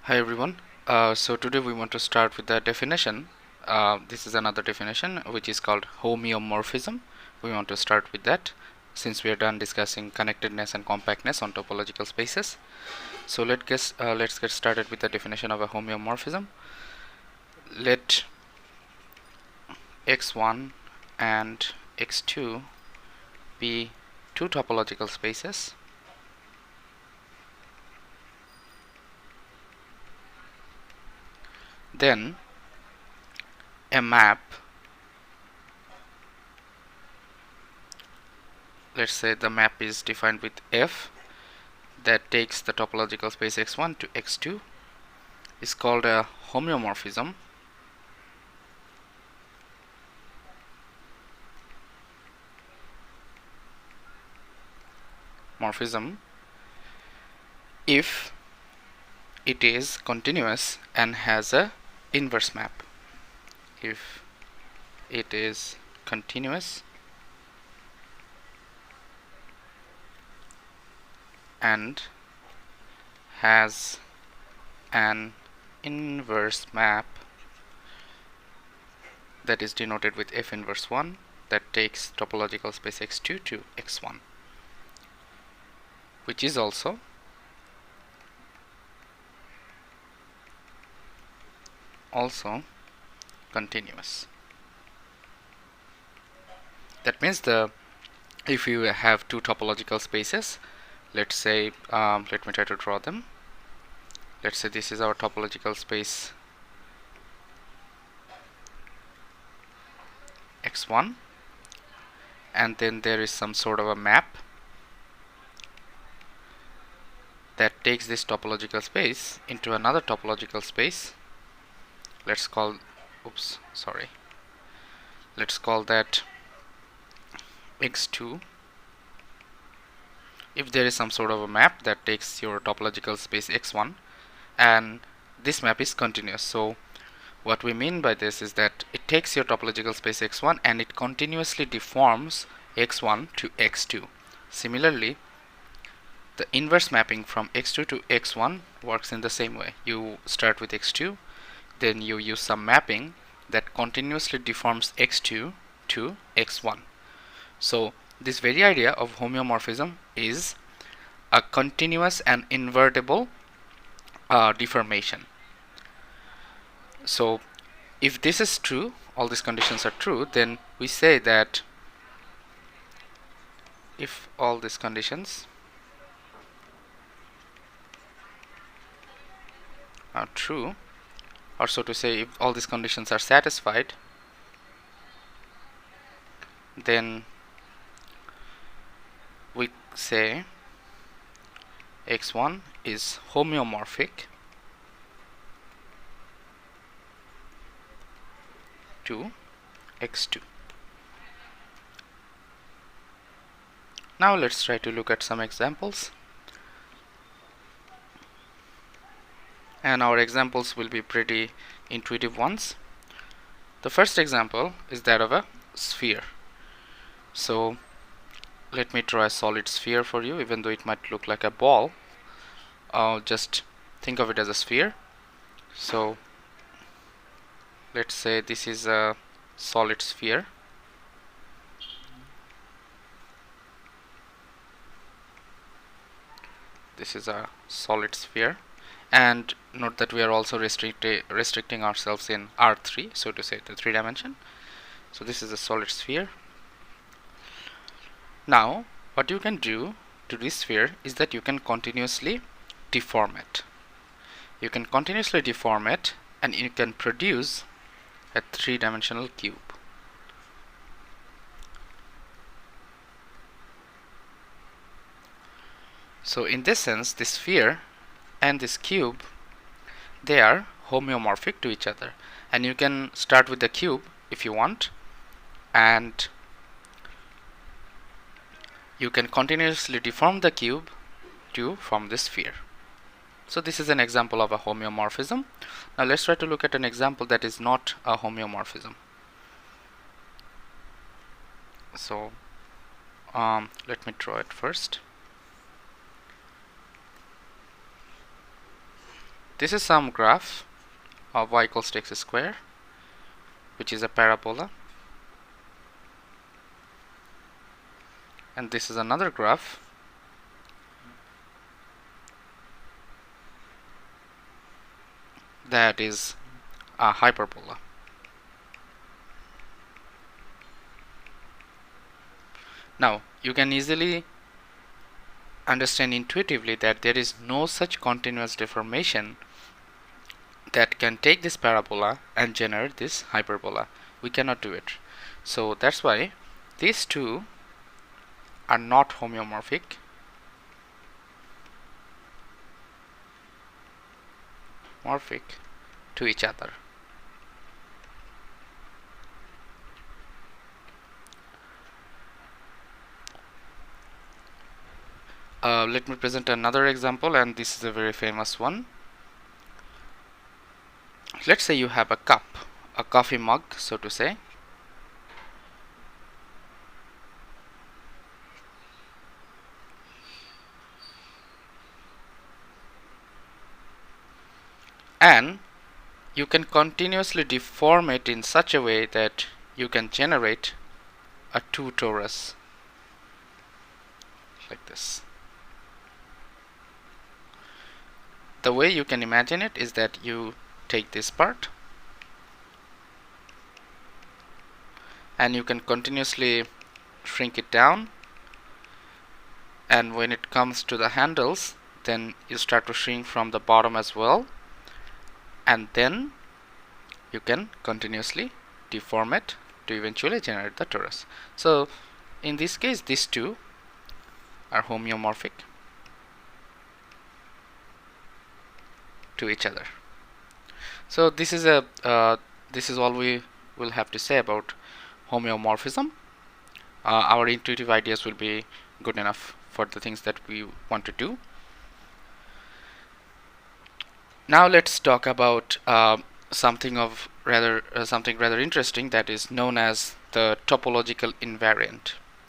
Hi everyone. So today we want to start with the definition. This is another definition which is called homeomorphism. We want to start with that since we are done discussing connectedness and compactness on topological spaces. So let's get started with the definition of a homeomorphism. Let x1 and x2 be two topological spaces then a map, let's say the map is defined with f that takes the topological space x1 to x2 is called a homeomorphism. If it is continuous and has a inverse map. If it is continuous and has an inverse map that is denoted with f inverse 1 that takes topological space x2 to x1, which is also continuous. That means if you have two topological spaces, let's say let me try to draw them. Let's say this is our topological space x1, and then there is some sort of a map that takes this topological space into another topological space. Let's call that x2. If there is some sort of a map that takes your topological space x1 and this map is continuous, so what we mean by this is that it takes your topological space x1 and it continuously deforms x1 to x2. Similarly, the inverse mapping from x2 to x1 works in the same way. You start with x2, then you use some mapping that continuously deforms x2 to x1. So this very idea of homeomorphism is a continuous and invertible deformation. So if this is true, all these conditions are true, then we say that if all these conditions are true, or so to say, if all these conditions are satisfied, then we say x1 is homeomorphic to x2. Now let's try to look at some examples, and our examples will be pretty intuitive ones. The first example is that of a sphere. So let me draw a solid sphere for you, even though it might look like a ball. Just think of it as a sphere. So let's say this is a solid sphere. This is a solid sphere, and note that we are also restricting ourselves in R3, so to say, the 3 dimension. So this is a solid sphere. Now what you can do to this sphere is that you can continuously deform it. You can continuously deform it and you can produce a 3-dimensional cube. So in this sense, this sphere and this cube, they are homeomorphic to each other, and you can start with the cube if you want, and you can continuously deform the cube to form this sphere. So this is an example of a homeomorphism. Now let's try to look at an example that is not a homeomorphism. So let me draw it first. This is some graph of y equals to x square, which is a parabola, and this is another graph that is a hyperbola. Now you can easily understand intuitively that there is no such continuous deformation that can take this parabola and generate this hyperbola. We cannot do it. So that's why these two are not homeomorphic to each other. Let me present another example, and this is a very famous one. Let's say you have a cup, a coffee mug, so to say, and you can continuously deform it in such a way that you can generate a two torus like this. The way you can imagine it is that you take this part and you can continuously shrink it down, and when it comes to the handles, then you start to shrink from the bottom as well, and then you can continuously deform it to eventually generate the torus. So in this case, these two are homeomorphic to each other. So this is all we will have to say about homeomorphism. Our intuitive ideas will be good enough for the things that we want to do. Now let's talk about something rather interesting, that is known as the topological invariant.